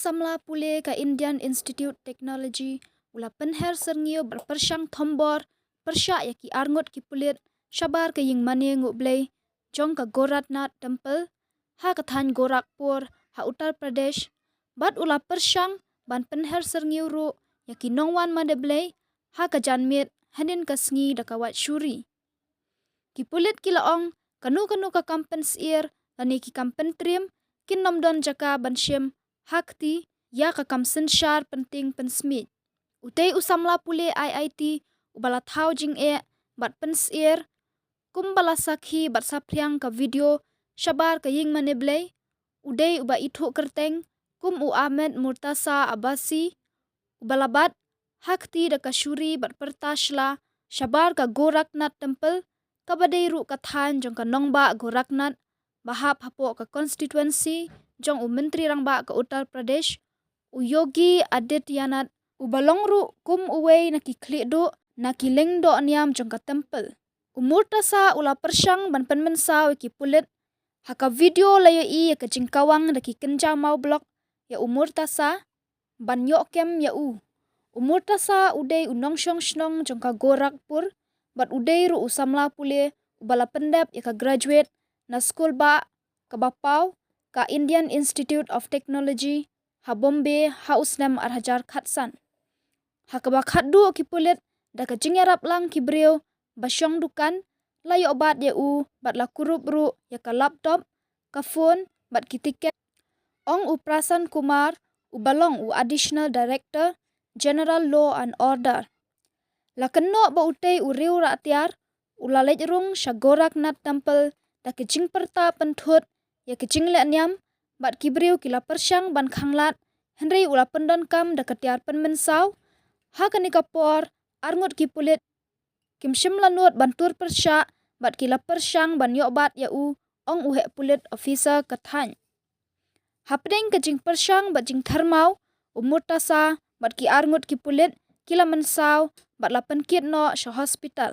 Samla Pulit ka Indian Institute Technology ula penher Syrngiew berpersang thombor persya ya ki Ngut ki Pulit syabar ke ying mane Ngut Blei jong ka GORAKHNATH temple ha kathan Gorakhpur ha Uttar Pradesh bat ula persang ban penher Syrngiew ru ya ki nongwan mane Blei ha ka janmit hanin ka sngi da ka wat syuri ki Pulit ki laong kanu ka kampen sir lani ki kampen trim kin nomdon Jaka ban syem hakti ya ka kamsen syar penting pensmit utei usamla Pulit IIT ubala thau jing bat pensir kum bala sakhi bat sapriang ka video syabar ka ying mane Blei udei uba ithu kerteng kum Ahmed MURTAZA abasi ubala bat hakti da ka syuri bat pertashla syabar ka GORAKHNATH temple ka badai ru kathan jong ka nongba GORAKHNATH bahap hapo ka constituency jong menteri rangba ka Uttar Pradesh Yogi Adityanath ubalong ru kum uwei na ki khlidu na ki lengdo niam jong ka temple MURTAZA ula persang ban penmensaw ki Pulit haka video layo i ka jingkawang da ki kenja mau blok ya MURTAZA ban yokem ya MURTAZA udei unong syong snong jong ka Gorakhpur bat udei ru usamla Pulit ubala pendap ya ka graduate na school ba ka bapau ka Indian Institute of Technology ha Bombay ha usnam arhajar khatsan ha ka bakhaddu ki Pulit da ka jingerap lang ki breu basyong dukan layo bat ya bat la kurup ru ya ka laptop ka phone bat ki tiket ong Prasan Kumar ubalong additional director general law and order la kenno ba utei riu ra tiar ulalej rung sya GORAKHNATH temple da ke jing perta penthut ya ke jing le niam bat ki breu ki la persyang ban khanglat henry ula pendon kam da ke tiar penmensaw ha ka ni kapor Ngut ki Pulit kim shimla not ban tur persya bat ki la persyang ban yo bat ya ong he Pulit officer kathan hapdeng ke jing persyang bat jing tharmau MURTAZA bat ki Ngut ki Pulit kila mensaw bat la penkit no sya hospital